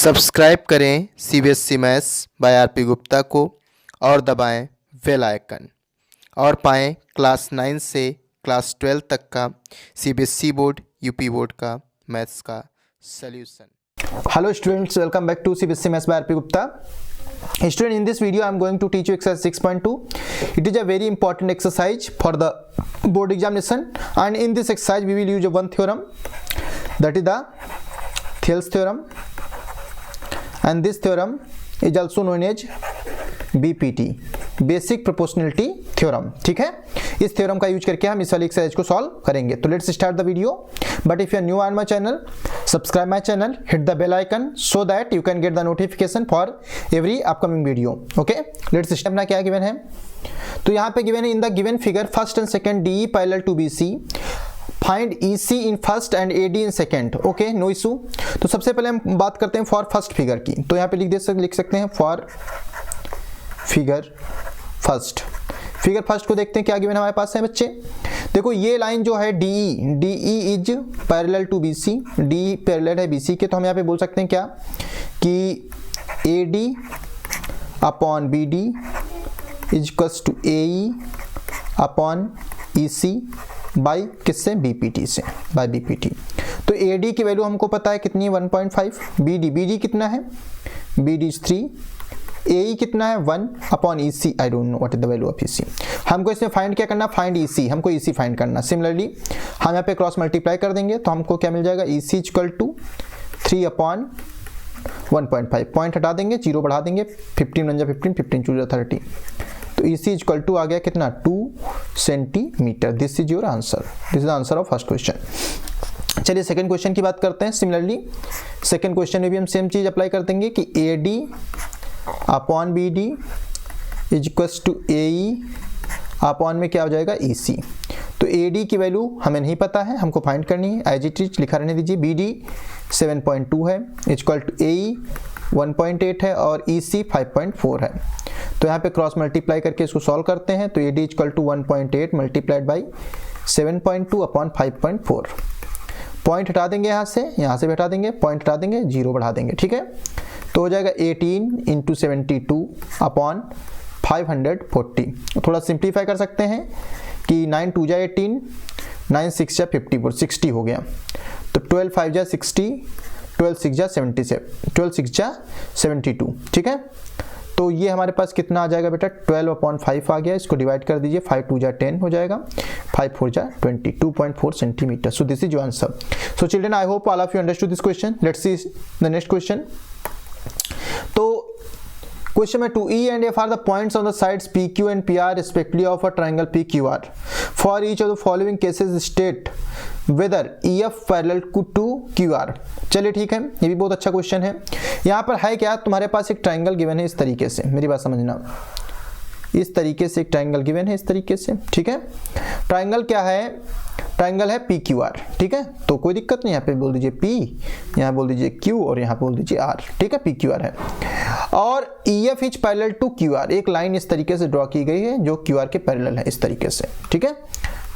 Subscribe करें CBSE maths by RP Gupta को और दबाएं बेल आइकन और पाएं क्लास 9 से क्लास 12 तक का सीबीएसई बोर्ड यूपी बोर्ड का मैथ्स का solution. Hello students, welcome back to CBSE Maths by RP Gupta. Student, in this video I am going to teach you exercise 6.2. It is a very important exercise for the board examination, and in this exercise we will use one theorem, that is the Thales theorem, and this theorem is also known as BPT, basic proportionality theorem. ठीक है, इस theorem का use करके हम इस वाली exercise को solve करेंगे। तो let's start the video. But if you are new on my channel, subscribe my channel, hit the bell icon so that you can get the notification for every upcoming video. Okay, let's start. अपना क्या given है, तो यहाँ पे given है in the given figure first and second DE parallel to BC, find EC in first and AD in second. Okay, no issue. तो सबसे पहले हम बात करते हैं फॉर फर्स्ट फिगर की। तो यहाँ पे लिख सकते हैं for figure first. Figure first को देखते हैं क्या गिवन हमारे पास है बच्चे। देखो ये लाइन जो है DE is parallel to BC, DE parallel है BC के, तो हम यहाँ पे बोल सकते हैं क्या कि AD upon BD is equals to AE upon EC by किससे, BPT से, बाई BPT। तो AD की वैल्यू हमको पता है कितनी है 1.5, BD कितना है, BD इज 3, AE कितना है 1 upon EC, I don't know what is the value of EC। हमको इसमें फाइंड क्या करना, फाइंड EC, हमको EC फाइंड करना। सिमिलरली हम यहाँ पे क्रॉस मल्टीप्लाई कर देंगे तो हमको क्या मिल जाएगा, EC equal to 3 upon 1.5, point हटा देंगे, 0 बढ़ा देंगे, 15 बन जाए 15 चूज 30, तो EC इक्वल टू आ गया कितना 2 centimetre. This is your answer, this is answer of first question. चलिए सेकंड क्वेश्चन की बात करते हैं। सिमिलरली सेकंड क्वेश्चन में भी हम सेम चीज अप्लाई कर देंगे कि AD upon BD is equals to AE upon में क्या हो जाएगा EC। तो AD की वैल्यू हमें नहीं पता है, हमको फाइंड करनी है, एज इट इज लिखा रहने दीजिए। BD 7.2 है, इक्वल टू AE 1.8 है और EC 5.4 है। तो यहाँ पे क्रॉस मल्टीप्लाई करके इसको सॉल्व करते हैं तो AD equal to 1.8 multiplied by 7.2 upon 5.4। Point हटा देंगे, यहाँ से भी हटा देंगे, पॉइंट हटा देंगे, 0 बढ़ा देंगे। ठीक है, तो हो जाएगा 18 इंटू 72 अपॉन 540। थोड़ा सिंप्लीफाई कर सकते हैं कि 9 2 जा 18, 9 6 जा 54, 60 हो गया। तो 12 5 जा 60, 12 6 जा 77, 12 6 जा 72। ठीक है, तो ये हमारे पास कितना आ जाएगा बेटा, 12 अपॉन 5 आ गया। इसको डिवाइड कर दीजिए, 5 2 जा 10 हो जाएगा, 5 4 जा 20, 2.4 centimetre. So this is your answer. So children, I hope all of you understood this question. Let's see the next question. तो क्वेश्चन में 2E and F are the points on the sides PQ and PR respectively of a triangle PQR. For each of the following cases state whether EF parallel to QR. चलिए ठीक है, ये भी बहुत अच्छा question है। यहाँ पर है क्या, तुम्हारे पास एक ट्राइंगल गिवन है इस तरीके से, मेरी बात समझना, इस तरीके से एक ट्राइंगल गिवन है इस तरीके से। ठीक है, ट्राइंगल क्या है, ट्राइंगल है PQR। ठीक है, तो कोई दिक्कत नहीं, यहाँ पे बोल दीजिए P, यहाँ बोल दीजिए Q और यहाँ बोल दीजिए R। ठीक है, PQR है। और EF is parallel to QR, एक लाइन इस तरीके से ड्रॉ की गई है जो QR के पैरेलल है इस तरीके से। ठीक है,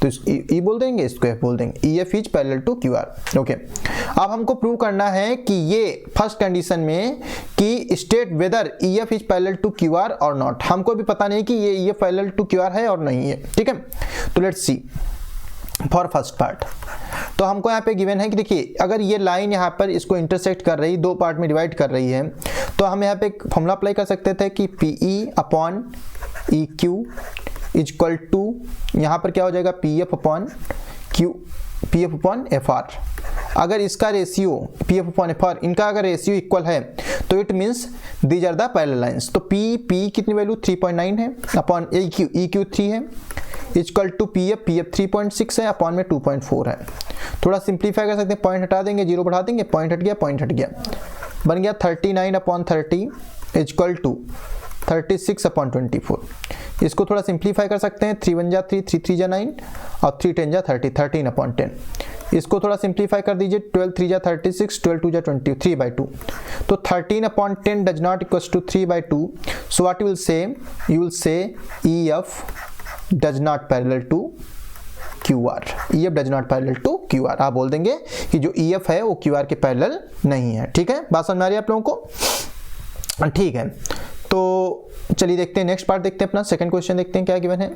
तो E बोल देंगे, इसको F बोल देंगे। EF is parallel to QR। Okay, अब हमको प्रूव करना है कि ये फर्स्ट कंडीशन में कि state whether EF is parallel to QR और नॉट। हमको भी पता नहीं कि ये EF पैरेलल टू QR है और नहीं है। ठीक है, तो let's C for first part. तो हमको यहाँ पे गिवन है कि देखिए अगर ये लाइन यहाँ पर इसको इंटरसेक्ट कर रही, दो पार्ट में डिवाइड कर रही है, तो हम यहाँ पे एक फॉर्मूला अप्लाई कर सकते थे कि PE upon EQ is equal to, यहाँ पर क्या हो जाएगा PF अपॉन FR। अगर इसका रेशियो PF अपॉन FR, इनका अगर रेशियो इक्वल है तो it means these are the parallel lines. तो P कितनी वैल्यू 3.9 है अपॉन EQ 3 है, इक्वल टू PF 3.6 है अपॉन में 2.4 है। थोड़ा सिंप्लीफाई कर सकते हैं, पॉइंट हटा देंगे, 0 बढ़ा देंगे, पॉइंट हट गया, पॉइंट हट गया, बन गया 39 अपॉन 30 इक्वल टू 36 अपॉन 24। इसको थोड़ा सिंप्लीफाई कर सकते हैं, 3 1 जा 3, 3 3 जा 9 और 3 10 जा 30, 13 अपॉन 10। इसको थोड़ा सिंप्लीफाई कर दीजिए, 12 3 जा 36, 12 2 जा 20, 3/2। तो 13 upon 10 does not equals to 3/2। So what you will say, you will say EF does not parallel to QR. EF does not parallel to Q R. आप बोल देंगे कि जो ई एफ है वो क्यू आर के पैरेलल नहीं है। ठीक है, बात समझ में आ रही है आप लोगों को? ठीक है, तो चलिए देखते हैं नेक्स्ट पार्ट, देखते हैं अपना सेकंड क्वेश्चन, देखते हैं क्या गिवन है।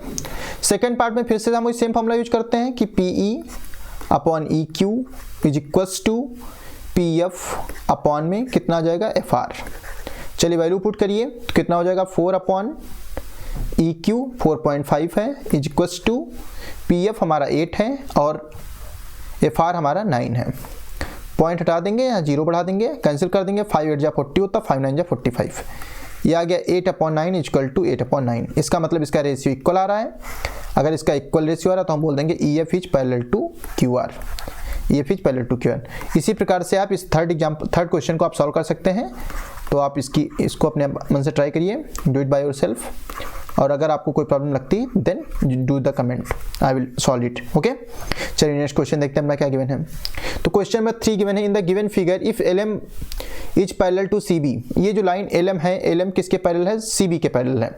सेकंड पार्ट में फिर से हम वही सेम फॉर्मूला यूज करते हैं कि P E upon E Q is equals to P F upon में कितना आ जाएगा, एफ आर। चलिए वैल्यू पुट करिए तो कितना हो जाएगा, 4 अपॉन ई क्यू 4.5 है is equals to P F हमारा 8 है और एफ आर हमारा 9 है। पॉइंट हटा देंगे या जीरो बढ़ा देंगे, कैंसिल कर देंगे, 5 8 जा 40 होता, 5 9 जा 45। ये आ गया 8 अपॉन 9 इक्वल टू 8 अपॉन 9। इसका मतलब इसका रेशियो इक्वल आ रहा है। अगर इसका इक्वल रेशियो आ रहा है तो हम बोल देंगे E F is parallel to Q R, E F is parallel to Q R. इसी प्रकार से आप इस थर्ड क्वेश्चन को आप सॉल्व कर सकते हैं। तो आप इसको अपने मन से ट्राई करिए, डू इट बाय योरसेल्फ। और अगर आपको कोई प्रॉब्लम लगती then do the comment, I will solve it. Okay, चलिए नेक्स्ट क्वेश्चन देखते हैं अपना क्या गिवन है। तो क्वेश्चन नंबर 3 गिवन है, in the given figure if L M is parallel to C B. ये जो लाइन एल एम है, एल एम किसके पैरेलल है, सी बी के पैरेलल है।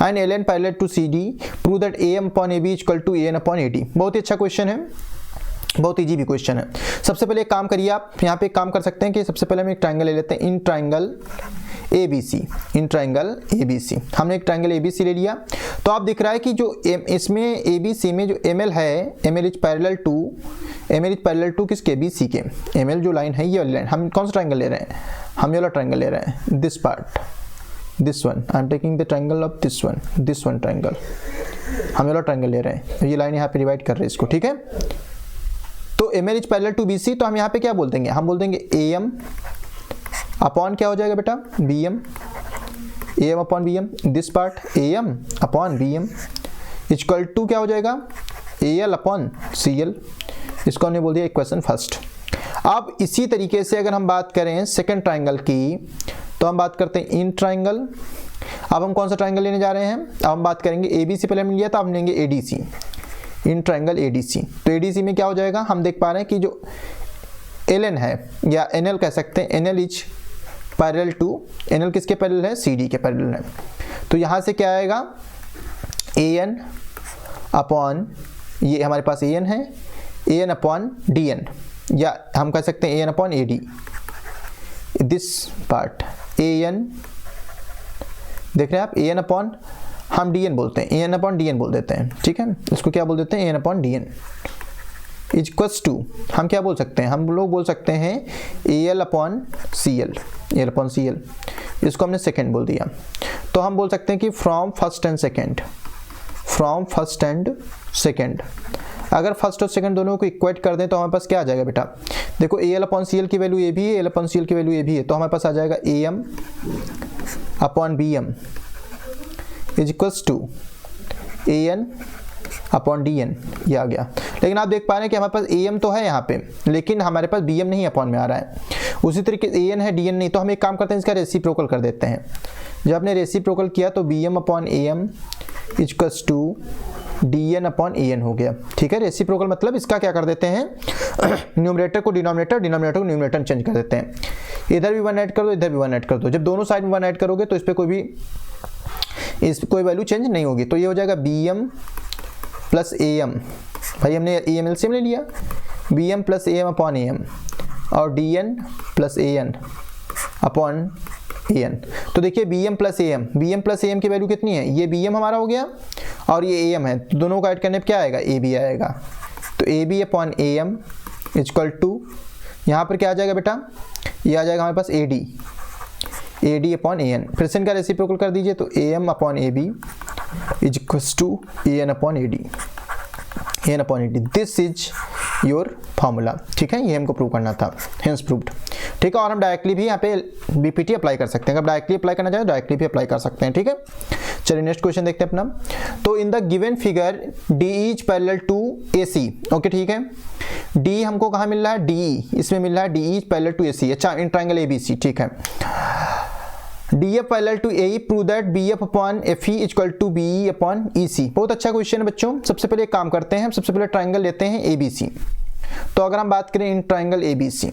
And L N parallel to C D, prove that A M upon A B equal to A N upon A D. बहुत ही अच्छा क्वेश्चन है, बहुत इजी भी क्वेश्चन है। सबसे पहले एक काम करिए, आप यहाँ पे एक काम कर सकते हैं कि सबसे पहले हम एक ट्राइंगल ले लेते हैं, in triangle A B C. In triangle A B C, हमने एक ट्राइंगल ए बी सी ले लिया। तो आप दिख रहा है कि जो इसमें ए बी सी में जो एम एल है, M L is parallel to किसके, बी सी के। एम एल जो लाइन है, ये वाली लाइन, हम कौन सा ट्राइंगल ले रहे हैं, हम ये वाला ट्राइंगल ले रहे हैं, this part, this one. I am taking the triangle of this one triangle, हम ये वाला ट्राइंगल ले रहे हैं। ये लाइन यहाँ पे डिवाइड कर रहे हैं इसको। ठीक है, तो M L is parallel to B C, तो हम यहाँ पे क्या बोल देंगे, हम बोल देंगे ए एम अपॉन क्या हो जाएगा बेटा, B M, A M upon B M, this part A M upon B M equal to क्या हो जाएगा, A L upon C L. इसको हमने बोल दिया इक्वेशन फर्स्ट। अब इसी तरीके से अगर हम बात करें सेकंड ट्राइंगल की, तो हम बात करते हैं इन ट्राइंगल। अब हम कौन सा ट्राइंगल लेने जा रहे हैं, अब हम बात करेंगे ए बी सी, पहले हमने लिया था, अब हम लेंगे A D C, in triangle A D C. तो ए डी सी में क्या हो जाएगा, हम देख पा रहे हैं कि जो एल एन है या एन एल कह सकते हैं, N L is parallel to, N L किसके पैरेलल है, सी डी के पैरेलल है। तो यहाँ से क्या आएगा, ए एन अपॉन, ये हमारे पास ए एन है, A N upon D N, या हम कह सकते हैं A N upon A D, this part A N, देख रहे हैं आप, ए एन अपॉन, हम डी एन बोलते हैं, A N upon D N बोल देते हैं। ठीक है, इसको क्या बोल देते हैं, A N upon D N equals to, हम क्या बोल सकते हैं, हम लोग बोल सकते हैं A L upon C L, A L upon C L. इसको हमने सेकेंड बोल दिया। तो हम बोल सकते हैं कि from first and second, from first and second, अगर फर्स्ट और सेकंड दोनों को इक्वेट कर दें तो हमारे पास क्या आ जाएगा बेटा, देखो A L upon C L की वैल्यू ए भी है, A L upon C L की वैल्यू ए भी है, तो हमारे पास आ जाएगा A M upon B M is equals to A N upon D N, ये आ गया। लेकिन आप देख पा रहे हैं कि हमारे पास ए एम तो है यहाँ पे, लेकिन हमारे पास बी एम नहीं अपॉन में आ रहा है। उसी तरीके से ए एन है, डी एन नहीं, तो हम एक काम करते हैं, इसका रेसिप्रोकल कर देते हैं। जब आपने रेसिप्रोकल किया तो B M upon A M equals to D N upon A N हो गया। ठीक है, रेसिप्रोकल मतलब इसका क्या कर देते हैं, न्यूमरेटर को डिनोमिनेटर, डिनोमिनेटर को न्यूमरेटर में चेंज कर देते हैं। इधर भी 1 ऐड कर दो, इधर भी 1 ऐड कर दो। जब दोनों साइड में 1 ऐड करोगे तो इस पर कोई वैल्यू चेंज नहीं होगी। तो ये हो जाएगा B M plus A M, भाई हमने ए एम एलसीएम ले लिया, B M plus A M upon A M, और D N plus A N upon A N. तो देखिए B M plus A M, B M plus A M की value कितनी है, ये बी एम हमारा हो गया और ये ए एम है, तो दोनों को ऐड करने पर क्या आएगा, ए बी आएगा। तो A B upon A M equal to, यहाँ पर क्या आ जाएगा बेटा, ये आ जाएगा हमारे पास A D upon A N. फिर से इनका रेसिप्रोकल कर दीजिए, तो A M upon A B is equals to A N upon A D, A N upon A D. This is your formula. ठीक है, ये हमको प्रूव करना था, हेंस प्रूव्ड। ठीक है, और हम डायरेक्टली भी यहाँ पे बीपीटी अप्लाई कर सकते हैं। अगर डायरेक्टली अप्लाई करना चाहें डायरेक्टली भी अप्लाई कर सकते हैं। ठीक है, चलिए नेक्स्ट क्वेश्चन देखते हैं अपना। तो in the given figure D is parallel to A C. Okay, ठीक है, डी हमको कहाँ मिल रहा है, डी इसमें मिल रहा है, D is parallel to A C. अच्छा, in triangle A B C. ठीक है, D F parallel to A, prove that B F upon F E equal to B E upon E C. बहुत अच्छा question है बच्चों। सबसे पहले एक काम करते हैं, हम सबसे पहले ट्राइंगल लेते हैं ए बी सी। तो अगर हम बात करें in triangle A B C,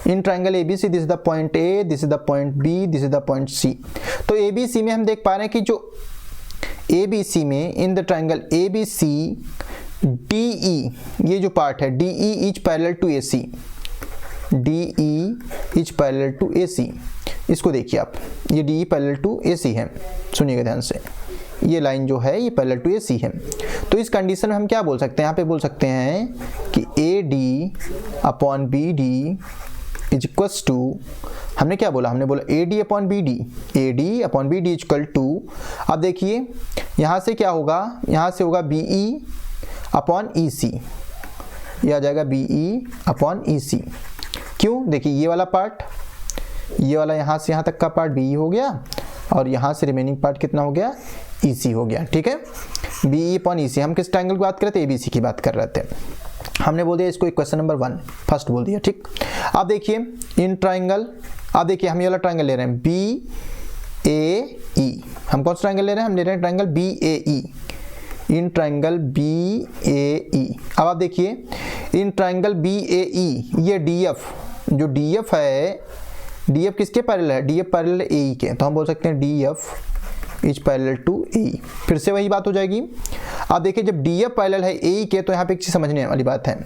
in triangle A B C, this is the point A, this is the point B, this is the point C. तो ए बी सी में हम देख पा रहे हैं कि जो ए बी सी में, in the triangle A B C DE, ये जो पार्ट है DE is parallel to AC, DE is parallel to AC। इसको देखिए आप, ये DE पैरेलल टू AC है, सुनिएगा ध्यान से, ये लाइन जो है ये पैरेलल टू AC है। तो इस कंडीशन में हम क्या बोल सकते हैं, यहाँ पे बोल सकते हैं कि AD upon BD is equals to, हमने क्या बोला, हमने बोला AD upon BD, AD upon BD is equal to, अब देखिए यहाँ से क्या होगा, यहाँ से होगा BE अपॉन EC, ये आ जाएगा BE अपॉन EC। क्यों, देखिए ये वाला पार्ट, ये वाला यहाँ से यहाँ तक का पार्ट BE हो गया, और यहाँ से रिमेनिंग पार्ट कितना हो गया, EC हो गया। ठीक है, BE अपॉन EC। हम किस ट्रायंगल की बात कर रहे थे, ABC की बात कर रहे थे। हमने बोल दिया इसको क्वेश्चन नंबर 1 फर्स्ट बोल दिया। ठीक, अब देखिए इन ट्रायंगल, अब देखिए हम ये वाला ट्रायंगल ले रहे हैं BAE, हम कौन सा ट्रायंगल ले रहे हैं, हम ले रहे हैं triangle BAE, in triangle BAE। अब आप देखिए इन ट्रायंगल BAE, ये DF, जो DF है, DF किसके पैरेलल है, DF पैरेलल है AE के, तो हम बोल सकते हैं DF is parallel to AE। फिर से वही बात हो जाएगी। अब देखिए जब DF पैरेलल है AE के, तो यहाँ पे एक चीज समझने वाली बात है,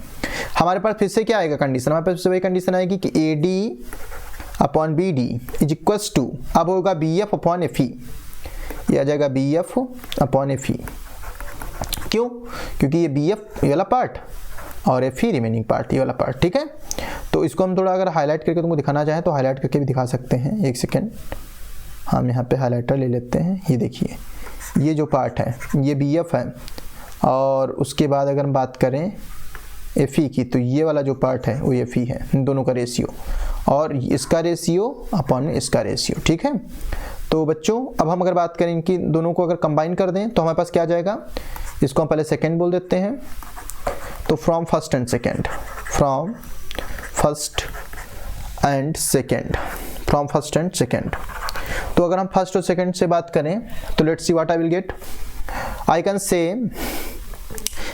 हमारे पास फिर से क्या आएगा कंडीशन, हमारे पास फिर से वही कंडीशन आएगी कि AD upon BD is equals to, अब होगा BF अपॉन FE, ये आ जाएगा BF अपॉन FE। क्यों, क्योंकि ये BF ये वाला पार्ट और FE रिमेनिंग पार्ट ये वाला पार्ट। ठीक है, तो इसको हम थोड़ा अगर हाईलाइट करके तुमको दिखाना चाहें तो हाईलाइट करके भी दिखा सकते हैं। एक सेकेंड, हम यहाँ पे हाइलाइटर ले लेते हैं। ये देखिए ये जो पार्ट है ये BF है, और उसके बाद अगर हम बात करें FE की, तो ये वाला जो पार्ट है वो FE है, इन दोनों का रेशियो, और इसका रेशियो अपॉन इसका रेशियो। ठीक है, तो बच्चों अब हम अगर बात करें इनकी दोनों को अगर कंबाइन कर दें तो हमारे पास क्या आ जाएगा, इसको हम पहले सेकेंड बोल देते हैं, तो from first and second, from first and second, from first and second. तो अगर हम फर्स्ट और सेकंड से बात करें तो let's see what I will get, I can say,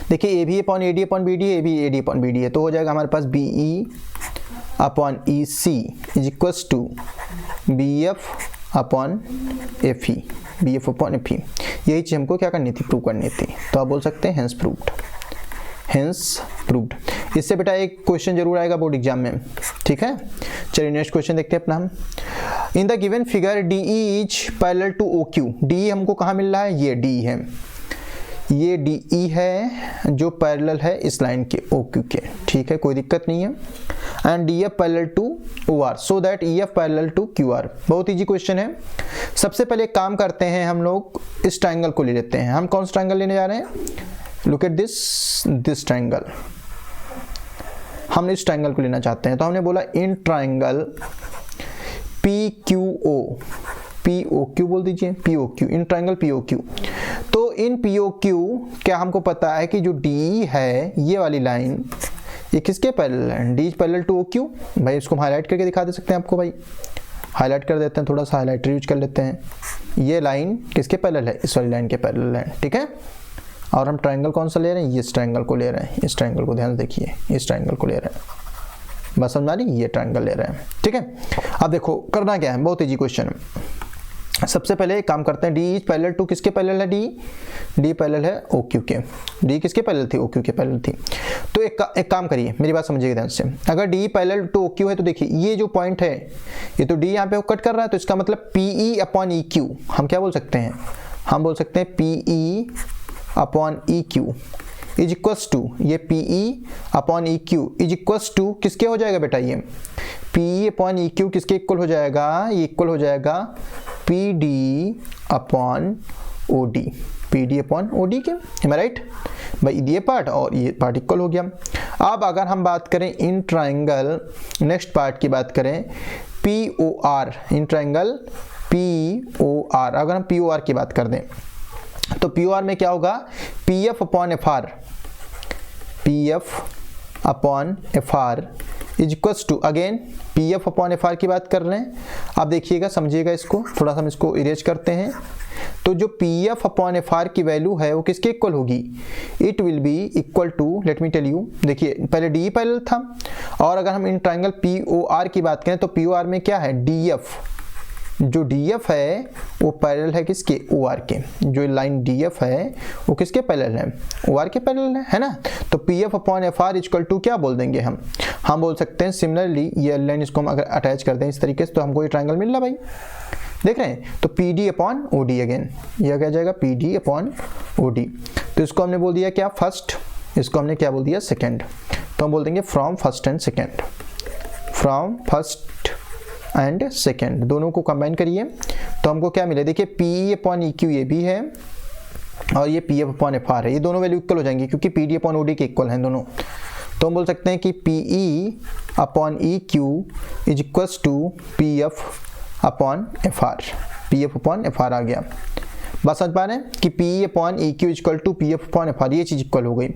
देखिए AB upon AD upon BD, AB AD upon BD है, तो हो जाएगा हमारे पास BE upon EC is equals to BF upon FE, BF upon FE। यही चीज हमको क्या करनी थी, प्रूव करनी थी, तो आप बोल सकते हैं हेंस प्रूव्ड, हेंस प्रूव्ड। इससे बेटा एक क्वेश्चन जरूर आएगा बोर्ड एग्जाम में। ठीक है, चलिए नेक्स्ट क्वेश्चन देखते हैं अपना हम। In the given figure DE is parallel to OQ, DE हमको कहाँ मिल रहा है, ये DE है, ये DE है जो पैरेलल है इस लाइन के OQ के। ठीक है, कोई दिक्कत नहीं है। And DF parallel to OR, so that EF parallel to QR। बहुत इजी क्वेश्चन है। सबसे पहले एक काम करते हैं, हम लोग इस ट्रायंगल को ले लेते हैं। हम कौन सा ट्रायंगल लेने जा रहे हैं, लुक एट दिस ट्रायंगल, हम इस ट्रायंगल को लेना चाहते हैं। तो हमने बोला इन ट्रायंगल PQO, POQ बोल दीजिए, POQ, इन ट्रायंगल POQ। तो इन POQ क्या हमको पता है कि जो DE है ये वाली लाइन, ये किसके पैरेलल है, D पैरेलल टू OQ। भाई इसको हम हाईलाइट करके दिखा दे सकते हैं आपको, भाई हाईलाइट कर देते हैं, थोड़ा सा हाईलाइटर यूज कर लेते हैं। ये लाइन किसके पैरेलल है, इस वाली लाइन के पैरेलल है। ठीक है, और हम ट्रायंगल कौन सा ले रहे हैं, इस ट्रायंगल को ले रहे हैं, इस ट्रायंगल को ध्यान से देखिए, इस ट्रायंगल को ले रहे हैं, बस समझ आ रही, ये ट्रायंगल ले रहे हैं। ठीक है, अब देखो करना क्या है, बहुत इजी क्वेश्चन है। सबसे पहले एक काम करते हैं, D इज पैरेलल टू किसके पैरेलल है, D पैरेलल है OQ के। D किसके पैरेलल थी, OQ के पैरेलल थी। तो एक काम करिए, मेरी बात समझिएगा ध्यान से। अगर D पैरेलल टू OQ है तो देखिए ये जो पॉइंट है, ये तो D यहाँ पे कट कर रहा है, तो इसका मतलब PE अपॉन EQ हम क्या बोल सकते हैं, हम बोल सकते हैं PE upon EQ is equals to, ये PE upon EQ is equals to किसके हो जाएगा बेटा, ये PE अपॉन EQ किसके इक्वल हो जाएगा, ये इक्वल हो जाएगा PD upon OD, PD upon OD के, एम आई राइट भाई, ये पार्ट और ये पार्ट इक्वल हो गया। अब अगर हम बात करें इन ट्रायंगल, नेक्स्ट पार्ट की बात करें POR, इन ट्रायंगल POR, अगर हम POR की बात कर दें तो POR में क्या होगा, PF upon FR, PF upon FR is equals to, again PF upon FR की बात कर रहे हैं। आप देखिएगा, समझिएगा इसको, थोड़ा सा हम इसको इरेज करते हैं। तो जो PF अपॉन FR की वैल्यू है वो किसके इक्वल होगी, it will be equal to, let me tell you, देखिए पहले DE पैरेलल था, और अगर हम इन ट्रायंगल POR की बात करें तो POR में क्या है, DF जो DF है वो पैरेलल है किसके, OR के। जो लाइन DF है वो किसके पैरेलल है, OR के पैरेलल है ना। तो PF upon FR equal to क्या बोल देंगे हम बोल सकते हैं सिमिलरली ये लाइन इसको हम अगर अटैच कर दें इस तरीके से तो हमको ये ट्रायंगल मिल रहा भाई, देख रहे हैं। तो PD अपॉन OD अगेन, यह क्या जाएगा PD अपॉन OD। तो इसको हमने बोल दिया क्या फर्स्ट, इसको हमने क्या बोल दिया सेकेंड। तो हम बोल देंगे from first and second, from first and second दोनों को कंबाइन करिए तो हमको क्या मिले, देखिए PE अपॉन EQ ये भी है और ये PF अपॉन FR है, ये दोनों वैल्यू इक्वल हो जाएंगे क्योंकि PD अपॉन OD के इक्वल हैं दोनों। तो हम बोल सकते हैं कि PE upon EQ is equals to PF upon FR, PF upon FR आ गया। बात समझ पा रहे हैं कि PE upon EQ equal to PF upon FR, ये चीज इक्वल हो गई।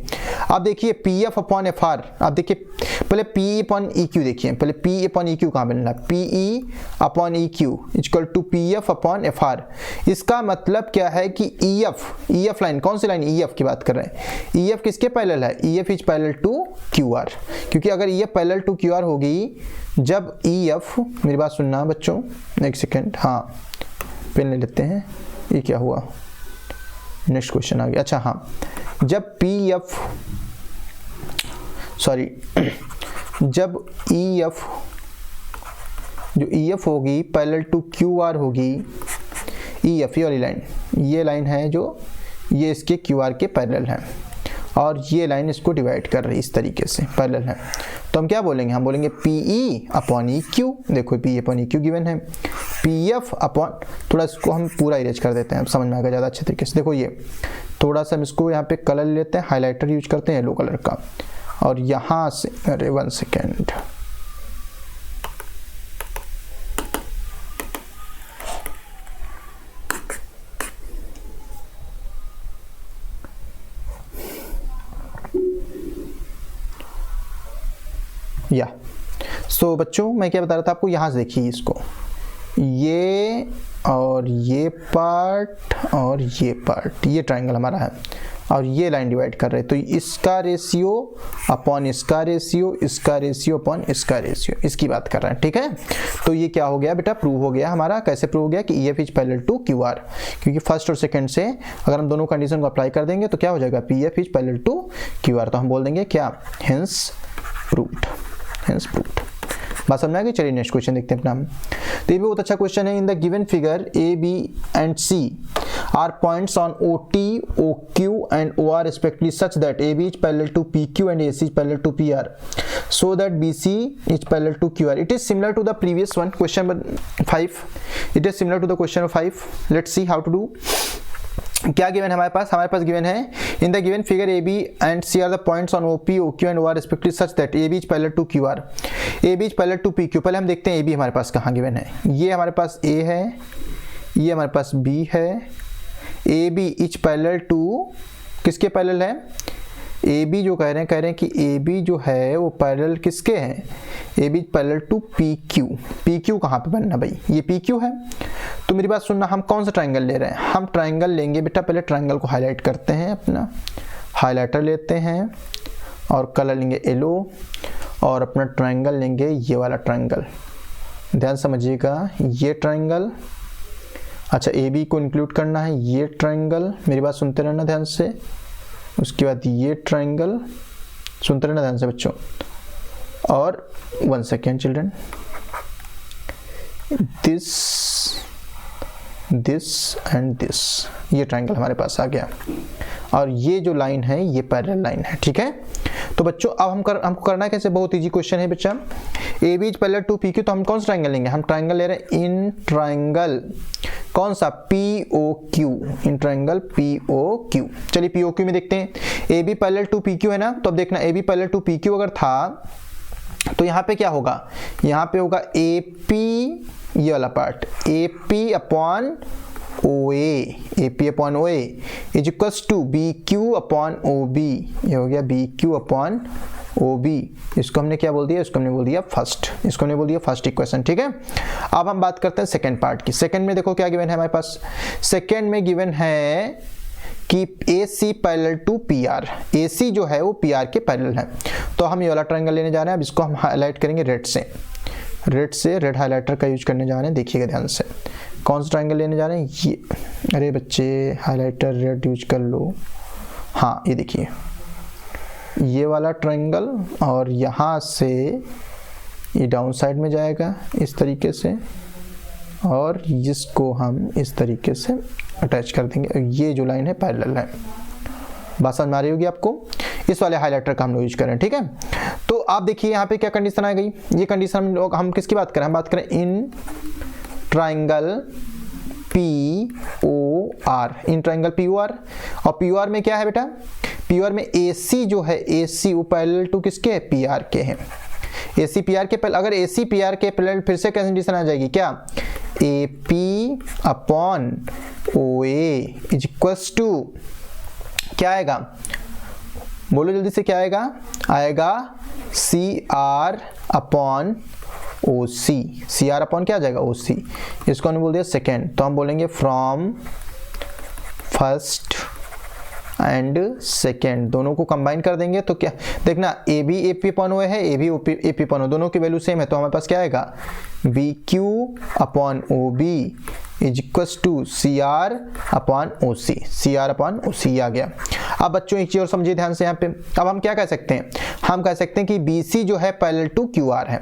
अब देखिए PF अपॉन FR, अब देखिए पहले PE अपॉन EQ देखिए, पहले PE अपॉन EQ कहाँ बनना है, PE upon EQ equal to PF upon FR। इसका मतलब क्या है कि EF लाइन, कौन सी लाइन, EF की बात कर रहे हैं। EF किसके पैरेलल है, EF is parallel to QR, क्योंकि अगर EF पैरेलल टू QR होगी, जब EF, मेरी बात सुनना बच्चों एक सेकेंड, हाँ पेन ले लेते हैं, ये क्या हुआ, नेक्स्ट क्वेश्चन आ गया। अच्छा हाँ, जब जब EF, जो EF होगी पैरेलल टू QR होगी, EF ये वाली लाइन, ये लाइन है जो ये इसके QR के पैरेलल है और ये लाइन इसको डिवाइड कर रही है इस तरीके से, पैरेलल है। तो हम क्या बोलेंगे, हम बोलेंगे PE अपॉन EQ, देखो PE अपॉन EQ गिवन है, PF अपॉन, थोड़ा इसको हम पूरा इरेज कर देते हैं, समझ में आएगा ज़्यादा अच्छे तरीके से। देखो ये थोड़ा सा हम इसको यहाँ पे कलर लेते हैं, हाइलाइटर यूज करते हैं येलो कलर का, और यहाँ से, अरे 1 सेकेंड, या सो बच्चों मैं क्या बता रहा था आपको, यहाँ से देखिए इसको, ये और ये पार्ट और ये पार्ट, ये ट्रायंगल हमारा है और ये लाइन डिवाइड कर रहे हैं, तो इसका रेशियो अपॉन इसका रेशियो, इसका रेशियो अपॉन इसका रेशियो, इसकी बात कर रहे हैं, ठीक है। तो ये क्या हो गया बेटा, प्रूव हो गया हमारा। कैसे प्रूव हो गया कि EF is parallel to QR, क्योंकि फर्स्ट और सेकंड से अगर हम दोनों कंडीशन को अप्लाई कर देंगे तो क्या हो जाएगा, PF is parallel to QR। तो हम बोल देंगे क्या, हेंस प्रूव्ड, हेंस प्रूव्ड। बात समझ में आ गई। चलिए नेक्स्ट क्वेश्चन देखते हैं अपना। तो ये भी बहुत अच्छा क्वेश्चन है। In the given figure A, B and C are points on OT, OQ and OR respectively such that AB is parallel to PQ and AC is parallel to PR, so that BC is parallel to QR. It is similar to the previous one, question number 5. It is similar to the question number 5. Let's see how to do. क्या given है हमारे पास given है, in the given figure AB and C are the points on OP, OQ and OR respectively such that AB is parallel to QR, AB is parallel to PQ। पहले हम देखते हैं AB हमारे पास कहाँ given है। ये हमारे पास A है, ये हमारे पास B है, AB is parallel to, किसके पैरेलल है, AB जो कह रहे हैं कि AB जो है वो पैरेलल किसके हैं, AB parallel to PQ। PQ कहाँ पे बनना भाई, ये PQ है। तो मेरी बात सुनना, हम कौन सा ट्रायंगल ले रहे हैं, हम ट्रायंगल लेंगे बेटा, पहले ट्रायंगल को हाईलाइट करते हैं, अपना हाइलाइटर लेते हैं और कलर लेंगे येलो और अपना ट्रायंगल लेंगे ये वाला ट्रायंगल। ध्यान समझिएगा, ये ट्रायंगल, अच्छा AB को इंक्लूड करना है, ये ट्रायंगल, मेरी बात सुनते रहना ध्यान से। उसके बाद ये ट्रायंगल, सुनते रहना ध्यान से बच्चों, और 1 second children, this and this, ये ट्रायंगल हमारे पास आ गया और ये जो लाइन है ये पैरेलल लाइन है, ठीक है। तो बच्चों अब हमको करना है कैसे, बहुत इजी क्वेश्चन है बच्चा। AB is parallel to PQ, तो हम कौन सा ट्रायंगल लेंगे, हम ट्रायंगल ले रहे हैं इन ट्रायंगल, कौन सा, POQ, इन ट्रायंगल POQ। चलिए POQ में देखते हैं, AB पैरेलल टू PQ है ना, तो अब देखना AB पैरेलल टू PQ अगर था तो यहाँ पे क्या होगा, यहाँ पे होगा AP, ये वाला part AP upon OA, AP upon OA is equals to BQ upon OB, ये हो गया BQ अपॉन OB। इसको हमने क्या बोल दिया, इसको हमने बोल दिया फर्स्ट, इसको हमने बोल दिया फर्स्ट इक्वेशन, ठीक है। अब हम बात करते हैं सेकंड पार्ट की। सेकंड में देखो क्या गिवन है हमारे पास, सेकंड में गिवन है कि AC parallel to PR, AC जो है वो PR के पैरेलल है। तो हम ये वाला ट्रायंगल लेने जा रहे हैं, अब इसको हम हाईलाइट करेंगे रेड से, रेड से रेड हाइलाइटर का यूज करने जा रहे हैं, देखिएगा ध्यान से। कौन सा ट्रायंगल लेने जा रहे हैं? ये, अरे बच्चे हाइलाइटर रेड यूज कर लो। हाँ ये देखिए ये वाला ट्रायंगल, और यहाँ से ये डाउन साइड में जाएगा इस तरीके से, और जिसको हम इस तरीके से अटैच कर देंगे। ये जो लाइन है पैरेलल है। बात समझ में आ रही होगी आपको? इस वाले हाइलाइटर का हम लोग यूज करें, ठीक है। तो आप देखिए यहाँ पे क्या कंडीशन आ गई। ये कंडीशन हम किसकी बात करें? हम बात करें in triangle POR, in triangle POR। और POR में क्या है बेटा? POR में AC जो है, AC वो पैरेलल टू किसके? PR के हैं। AC PR के पैरेलल, अगर AC PR के पैरेलल, फिर से क्या कंडीशन आ जाएगी? क्या? AP upon OA is equals to क्या आएगा? बोलो जल्दी से, क्या आएगा? आएगा CR upon OC। CR upon क्या आ जाएगा? OC। इसको हमने बोल दिया सेकेंड, तो हम बोलेंगे फ्रॉम फर्स्ट एंड सेकेंड, दोनों को कंबाइन कर देंगे तो क्या देखना, AB AP अपॉन OA है, AB AP अपॉन O, दोनों की वैल्यू सेम है, तो हमारे पास क्या आएगा? BQ upon OB is equals to CR upon OC। CR upon OC आ गया। अब बच्चों एक चीज और समझिए ध्यान से यहाँ पे। अब हम क्या कह सकते हैं? हम कह सकते हैं कि BC जो है पैरेलल टू QR है,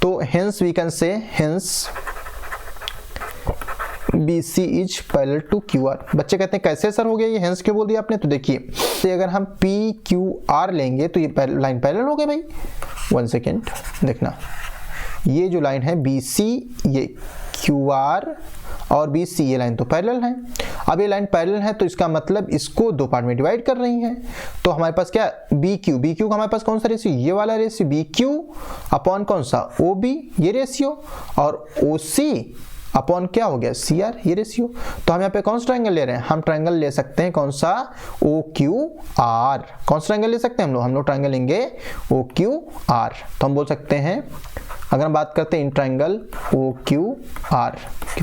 तो hence we can say hence BC is parallel to QR। बच्चे कहते हैं कैसे सर हो गया ये, हेंस क्यों बोल दिया आपने? तो देखिए, तो अगर हम PQR लेंगे तो ये लाइन पैरेलल हो गई भाई। 1 सेकेंड देखना, ये जो लाइन है BC, ये QR और BC, ये लाइन तो पैरेलल है। अब ये लाइन पैरेलल है तो इसका मतलब इसको दो पार्ट में डिवाइड कर रही है। तो हमारे पास क्या? BQ का हमारे पास कौन सा रेशियो? ये वाला रेशियो BQ अपॉन कौन सा? OB, ये रेशियो, और OC अपॉन क्या हो गया? CR, ये रेशियो। तो हम यहाँ पे कौन सा ट्रायंगल ले रहे हैं? हम ट्रायंगल ले सकते हैं कौन सा? OQR। कौन सा ट्रायंगल ले सकते हैं हम लोग ट्रायंगल लेंगे OQR। तो हम बोल सकते हैं, अगर हम बात करते हैं इन ट्रायंगल OQR,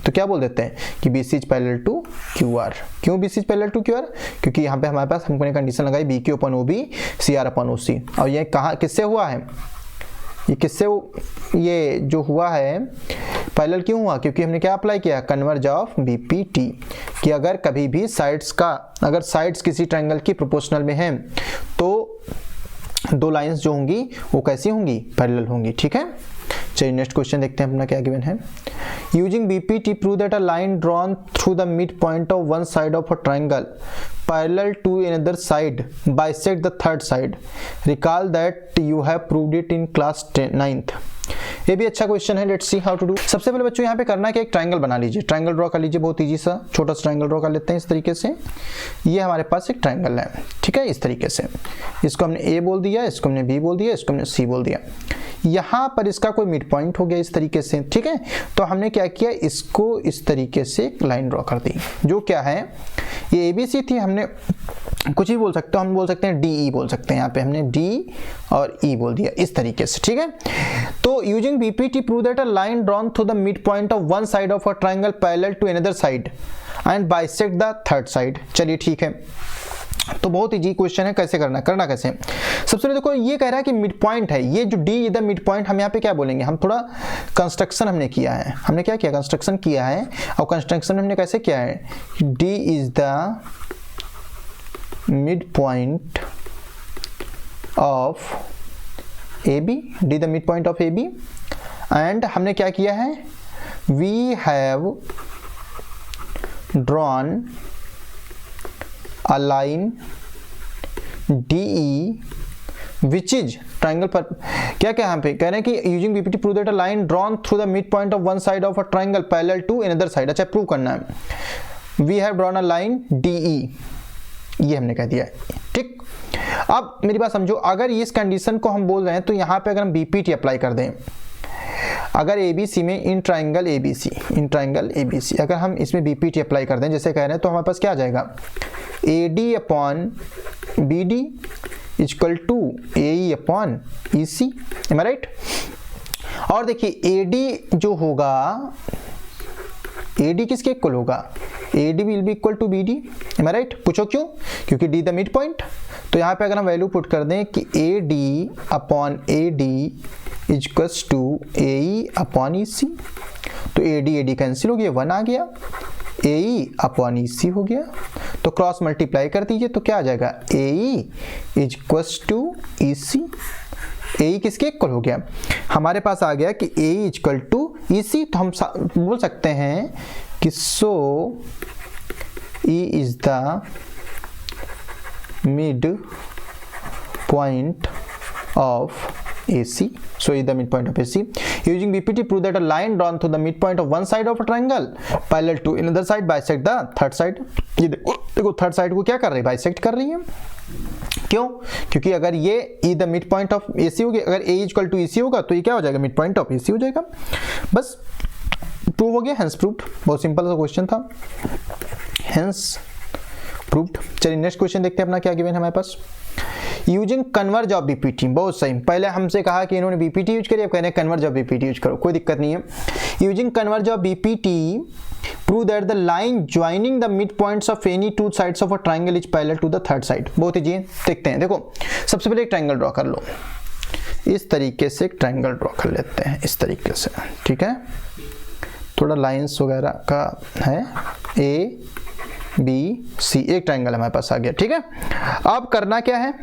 तो क्या बोल देते हैं कि BC is parallel to QR। क्यों BC is parallel to QR? क्योंकि यहाँ पे हमारे पास हमने कंडीशन लगाई BQ upon OB, CR upon OC। और ये कहाँ किससे हुआ है? ये किससे, ये जो हुआ है पैरेलल क्यों हुआ? क्योंकि हमने क्या अप्लाई किया? कन्वर्ज ऑफ BPT, कि अगर कभी भी साइड्स का, अगर साइड्स किसी ट्रायंगल की प्रोपोर्शनल में हैं तो दो लाइंस जो होंगी वो कैसी होंगी? पैरेलल होंगी, ठीक है। चलिए नेक्स्ट क्वेश्चन देखते हैं अपना क्या गिवन है। Using BPT prove that a line drawn through the mid point of one side of a triangle parallel to another side bisect the third side. Recall that you have proved it in class 9th। ये भी अच्छा question है, let's see how to do. सबसे पहले बच्चों यहाँ पे करना है कि एक ट्रायंगल बना लीजिए, ट्रायंगल ड्रॉ कर लीजिए, बहुत ईजी सा छोटा सा ट्रायंगल ड्रॉ कर लेते हैं इस तरीके से। ये हमारे पास एक ट्रायंगल है, ठीक है, इस तरीके से। इसको हमने A बोल दिया, इसको हमने B बोल दिया, इसको हमने C बोल दिया। यहाँ पर इसका कोई मिड पॉइंट हो गया इस तरीके से, ठीक है। तो हमने क्या किया, इसको इस तरीके से एक लाइन ड्रॉ कर दी, जो क्या है, ये ABC थी, हमने कुछ ही बोल सकते हो, हम बोल सकते हैं DE बोल सकते हैं, यहाँ पे हमने D और E बोल दिया इस तरीके से, ठीक है। तो using BPT prove that a line drawn through the mid point of one side of a triangle parallel to another side and bisect the third side. चलिए ठीक है, तो बहुत इजी क्वेश्चन है, कैसे करना कैसे। सबसे पहले देखो, ये कह रहा है कि मिड पॉइंट है, ये जो D is the mid point, हम यहाँ पे क्या बोलेंगे, हम थोड़ा कंस्ट्रक्शन हमने किया है, हमने क्या किया, कंस्ट्रक्शन किया है। और कंस्ट्रक्शन हमने कैसे किया है, D is the mid point of AB, D the mid point of AB, and हमने क्या किया है, we have drawn a line DE which is triangle पर क्या क्या यहाँ पे कह रहे हैं कि using BPT prove that a line drawn through the midpoint of one side of a triangle parallel to another side। अच्छा प्रूव करना है, we have drawn a line DE, ये हमने कह दिया, ठीक। अब मेरी बात समझो, अगर इस कंडीशन को हम बोल रहे हैं तो यहाँ पे अगर हम BPT अप्लाई कर दें, अगर ABC में इन ट्रायंगल ABC अगर हम इसमें BPT अप्लाई कर दें जैसे कह रहे हैं, तो हमारे पास क्या आ जाएगा, AD upon BD equal to AE upon EC, am I right. और देखिए AD जो होगा, ए डी किसके इक्वल होगा, A D will be equal to B D, am I right. पूछो क्यों, क्योंकि डी द मिड पॉइंट। तो यहाँ पे अगर हम वैल्यू पुट कर दें कि A D upon A D equals to A E upon E C, तो ए डी कैंसिल हो गया, 1 आ गया, ए ई अपॉन ई सी हो गया। तो क्रॉस मल्टीप्लाई कर दीजिए तो क्या आ जाएगा, ए ई इक्वल्स टू ई सी। ए ई किसके इक्वल हो गया, हमारे पास आ गया कि ए ई इक्वल टू ई सी। तो हम बोल सकते हैं कि so E is the mid point of AC. So is the midpoint of AC. Using BPT, prove that a line drawn through the midpoint of one side of a triangle parallel to another side bisect the third side. ये देखो third side को क्या कर रही है, bisect कर रही है। क्यों, क्योंकि अगर ये E the mid point of AC होगी, अगर A इक्वल टू EC होगा तो ये क्या हो जाएगा, मिड पॉइंट ऑफ AC हो जाएगा। बस प्रूव हो गया, हेंस प्रूव्ड। बहुत सिंपल सा क्वेश्चन था, हेंस प्रूव्ड। चलिए नेक्स्ट क्वेश्चन देखते हैं अपना क्या गिवन है हमारे पास। यूजिंग कन्वर्ज ऑफ बीपीटी, बहुत सही। पहले हमसे कहा कि इन्होंने बीपीटी यूज करी, अब कह रहे हैं कन्वर्ज ऑफ बीपीटी यूज करो, कोई दिक्कत नहीं है। Using converse of BPT prove that the line joining the mid points of any two sides of a triangle is parallel to the third side. बहुत ही जी देखते हैं। देखो सबसे पहले एक ट्राइंगल ड्रॉ कर लो, इस तरीके से एक ट्राइंगल ड्रॉ कर लेते हैं, इस तरीके से, ठीक है। थोड़ा लाइन्स वगैरह का है, ए बी सी, एक ट्राइंगल हमारे पास आ गया, ठीक है। अब करना क्या है,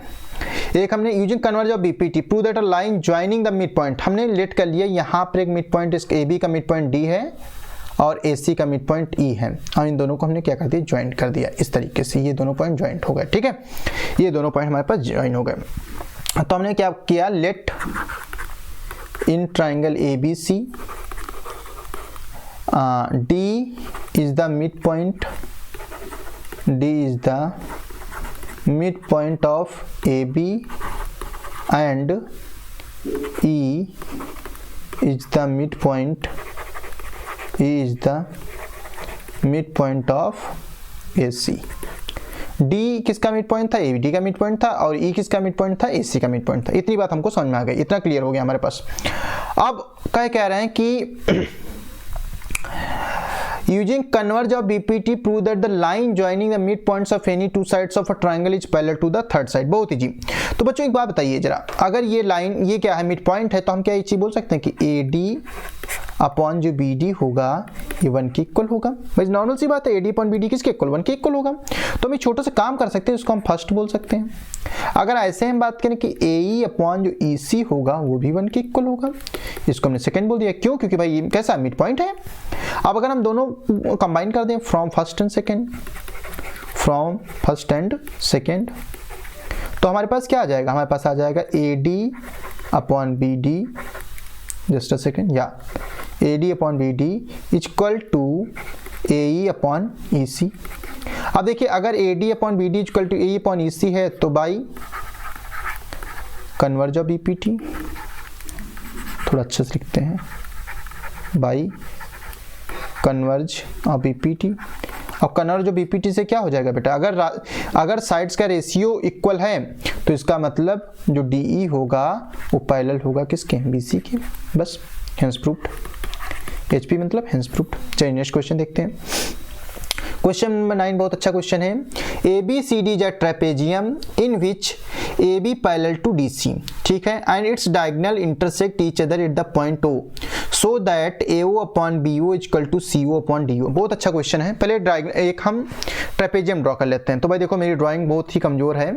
एक हमने using converse of BPT prove that a line joining the mid point, हमने लेट कर लिया यहाँ पर एक मिड पॉइंट, इस ए बी का मिड पॉइंट डी है और ए सी का मिड पॉइंट ई है, और इन दोनों को हमने क्या कर दिया, ज्वाइंट कर दिया इस तरीके से। ये दोनों पॉइंट ज्वाइंट हो गए, ठीक है, ये दोनों पॉइंट हमारे पास ज्वाइन हो गए। तो हमने क्या किया, let in triangle A B C D is the mid point, D is the midpoint of AB and E is the midpoint of AC. D किसका मिड पॉइंट था, ABD का मिड पॉइंट था, और E किसका mid point था, AC का mid point था। इतनी बात हमको समझ में आ गई, इतना क्लियर हो गया हमारे पास। अब क्या कह रहे हैं कि Using converge of BPT prove that the line joining the midpoints of any two sides of a triangle is parallel to the third side। बहुत ही जी। तो बच्चों एक बात बताइए जरा, अगर ये लाइन ये क्या है, मिड पॉइंट है, तो हम क्या ये चीज बोल सकते हैं कि AD अपॉन जो BD होगा ये 1 के इक्वल होगा। भाई नॉर्मल सी बात है, AD अपॉन BD किसके इक्वल, 1 के इक्वल होगा। तो हम एक छोटा सा काम कर सकते हैं, उसको हम फर्स्ट बोल सकते हैं। अगर ऐसे हम बात करें कि AE अपॉन जो EC होगा वो भी 1 के इक्वल होगा, इसको हमने सेकेंड बोल दिया। क्यों, क्योंकि भाई ये कैसा मिड पॉइंट है। अब अगर हम दोनों कंबाइन कर दें, फ्रॉम फर्स्ट एंड सेकेंड, तो हमारे पास क्या आ जाएगा, हमारे पास आ जाएगा AD upon BD, just a second, या AD upon BD equal to AE upon EC। अब देखिए अगर AD upon BD equal to AE upon EC है तो बाई कन्वर्ज ऑफ BPT, थोड़ा अच्छे से लिखते हैं, बाई कन्वर्ज ऑफ BPT। अब कन्वर्ज ऑफ BPT से क्या हो जाएगा बेटा, अगर साइड्स का रेशियो इक्वल है तो इसका मतलब जो DE होगा वो पैरेलल होगा किसके, BC के। बस हेंस प्रूव्ड, HP मतलब हेंस प्रूव्ड। चलिए नेक्स्ट क्वेश्चन देखते हैं। क्वेश्चन नंबर 9 बहुत अच्छा क्वेश्चन है। ABCD is a trapezium in which AB parallel to DC, ठीक है, and its diagonal intersect each other at the point O, so that AO upon BO equal to CO upon DO। बहुत अच्छा question है। पहले एक हम trapezium draw कर लेते हैं। तो भाई देखो मेरी ड्राइंग बहुत ही कमज़ोर है,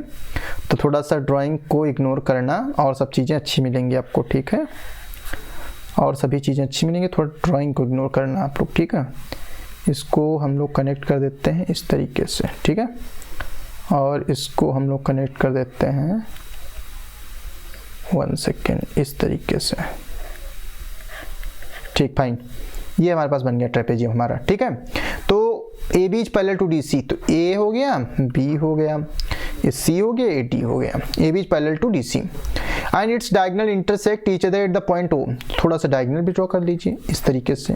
तो थोड़ा सा ड्राइंग को इग्नोर करना, और सब चीज़ें अच्छी मिलेंगी आपको, ठीक है, और सभी चीज़ें अच्छी मिलेंगी, थोड़ा ड्राइंग को इग्नोर करना आप लोग, ठीक है। इसको हम लोग कनेक्ट कर देते हैं इस तरीके से, ठीक है, और इसको हम लोग कनेक्ट कर देते हैं 1 सेकेंड इस तरीके से, ठीक, फाइन। ये हमारे पास बन गया ट्रेपेजियम हमारा, ठीक है। तो AB is parallel to DC, तो A हो गया, B हो गया, ये C हो गया, ये D हो गया। AB is parallel to DC and its diagonal intersect each other at the point O। थोड़ा सा डायगोनल भी ड्रॉ कर लीजिए इस तरीके से,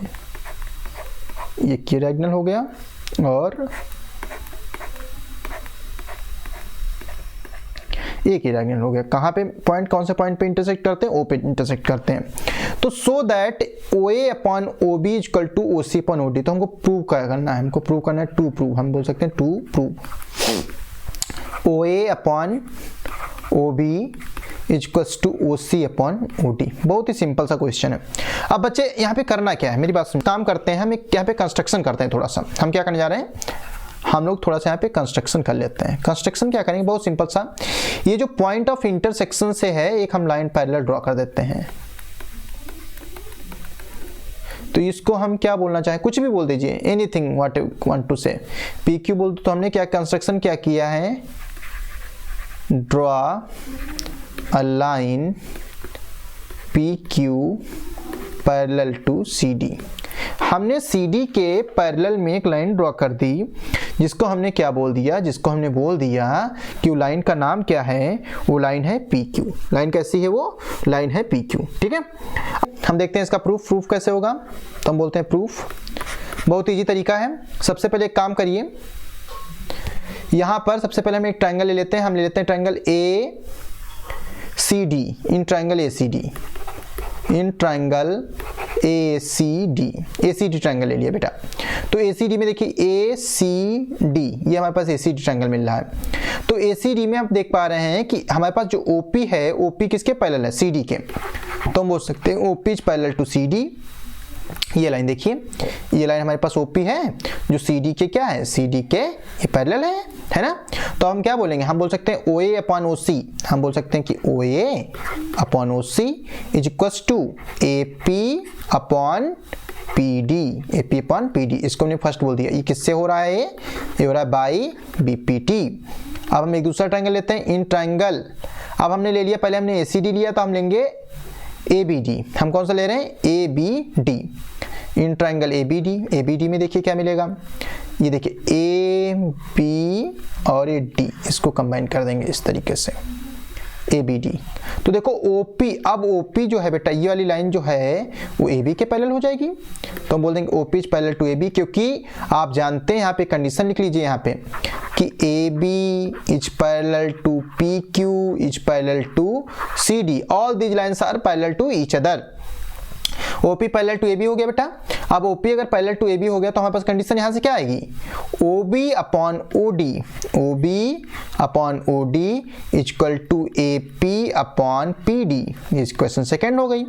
ये की डायगोनल हो गया, और एक ही डायगोनल हो गया। कहाँ पे पॉइंट, कौन से पॉइंट पे इंटरसेक्ट करते हैं, ओ पे इंटरसेक्ट करते हैं। तो so that OA upon OB equal to OC upon OD, तो हमको प्रूव करना है, हमको प्रूव करना है, टू प्रूव, हम बोल सकते हैं to prove OA upon OB equals to OC upon OD। बहुत ही सिंपल सा क्वेश्चन है। अब बच्चे यहाँ पे करना क्या है, मेरी बात सुन, काम करते हैं हम यहाँ पे कंस्ट्रक्शन करते हैं थोड़ा सा। हम क्या करने जा रहे हैं, हम लोग थोड़ा सा यहाँ पे कंस्ट्रक्शन कर लेते हैं। कंस्ट्रक्शन क्या करेंगे, बहुत सिंपल सा, ये जो पॉइंट ऑफ इंटरसेक्शन से है एक हम लाइन पैरेलल ड्रॉ कर देते हैं। तो इसको हम क्या बोलना चाहें, कुछ भी बोल दीजिए, anything what you want to say. PQ बोल तो हमने क्या कंस्ट्रक्शन क्या किया है, draw a line PQ parallel to CD। हमने CD के पैरेलल में एक लाइन ड्रॉ कर दी, जिसको हमने क्या बोल दिया, जिसको हमने बोल दिया कि वो लाइन का नाम क्या है, वो लाइन है PQ। लाइन कैसी है, वो लाइन है PQ, ठीक है। हम देखते हैं इसका प्रूफ कैसे होगा। तो हम बोलते हैं प्रूफ, बहुत इजी तरीका है। सबसे पहले एक काम करिए, यहाँ पर सबसे पहले हम एक ट्राइंगल ले लेते हैं। हम ले लेते हैं triangle ACD, in triangle ACD, in triangle ACD triangle ले लिया बेटा। तो ACD में देखिए ACD, ये हमारे पास ACD ट्राइंगल मिल रहा है। तो ACD में आप देख पा रहे हैं कि हमारे पास जो OP है, OP किसके पैरेलल है, CD के। तो हम बोल सकते हैं OP is parallel to CD। ये लाइन देखिए, ये लाइन हमारे पास OP है जो CD के क्या है, CD के ये पैरेलल है ना। तो हम क्या बोलेंगे, हम बोल सकते हैं OA अपॉन OC, हम बोल सकते हैं कि OA upon OC is equals to AP upon PD, AP upon PD। इसको हमने फर्स्ट बोल दिया। ये किससे हो रहा है, ये हो रहा है बाई BPT। अब हम एक दूसरा ट्राइंगल लेते हैं, इन ट्राइंगल। अब हमने ले लिया, पहले हमने ACD लिया, तो हम लेंगे ABD। हम कौन सा ले रहे हैं, ABD, इन ट्राइंगल ABD में देखिए क्या मिलेगा, ये देखिए AB और ये D, इसको कंबाइन कर देंगे इस तरीके से, ABD। तो देखो OP, अब OP जो है बेटा, ये वाली लाइन जो है वो AB के पैरेलल हो जाएगी। तो हम बोल देंगे OP is parallel to AB, क्योंकि आप जानते हैं, यहाँ पे कंडीशन लिख लीजिए यहाँ पे कि AB is parallel to PQ is parallel to CD, all these lines are parallel to each other. OP parallel to AB हो गया बेटा। अब OP अगर पैरेलल टू AB हो गया तो हमारे पास कंडीशन यहाँ से क्या आएगी, OB upon OD, OB upon OD equal to AP upon PD। ये इक्वेशन सेकेंड हो गई।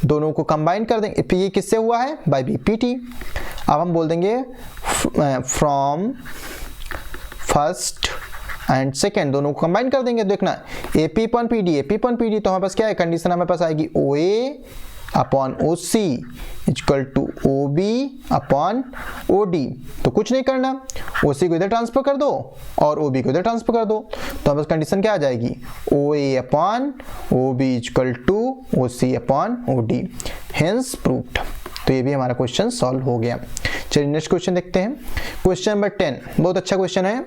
दोनों को कंबाइन कर देंगे, ये किससे हुआ है, बाय BPT। अब हम बोल देंगे फ्रॉम फर्स्ट एंड सेकेंड, दोनों को कंबाइन कर देंगे। देखना AP upon PD, AP upon PD, तो हमारे पास क्या है, कंडीशन हमारे पास आएगी OA upon OC equal to OB upon OD। तो कुछ नहीं करना, OC को इधर ट्रांसफर कर दो और OB को इधर ट्रांसफर कर दो। तो हमारे पास कंडीशन क्या आ जाएगी, OA upon OB equal to OC upon OD, hence proved. तो ये भी हमारा क्वेश्चन सॉल्व हो गया। चलिए नेक्स्ट क्वेश्चन देखते हैं। क्वेश्चन नंबर 10, बहुत अच्छा क्वेश्चन है।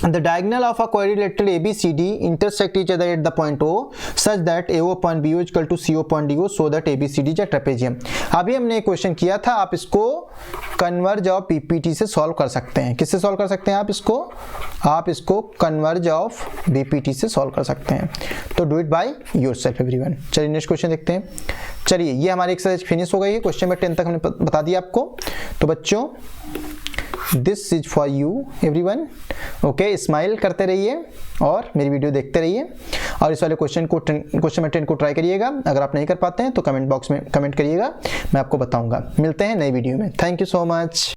The diagonal of a quadrilateral ABCD intersect each other at the point O such that AO upon BO equal to CO upon DO so that ABCD is a trapezium। अभी हमने एक question किया था, आप इसको converse of BPT से solve कर सकते हैं। किससे सॉल्व कर सकते हैं आप इसको कन्वर्ज ऑफ BPT से सॉल्व कर सकते हैं। तो do it by yourself everyone. चलिए नेक्स्ट क्वेश्चन देखते हैं। चलिए ये हमारी एक्सरसाइज फिनिश हो गई है। क्वेश्चन नंबर 10 तक हमने बता दिया आपको। तो बच्चों this is for you everyone. Okay, smile करते रहिए और मेरी वीडियो देखते रहिए और इस वाले क्वेश्चन नंबर 10 को ट्राई करिएगा। अगर आप नहीं कर पाते हैं तो कमेंट बॉक्स में कमेंट करिएगा, मैं आपको बताऊंगा। मिलते हैं नई वीडियो में। Thank you so much.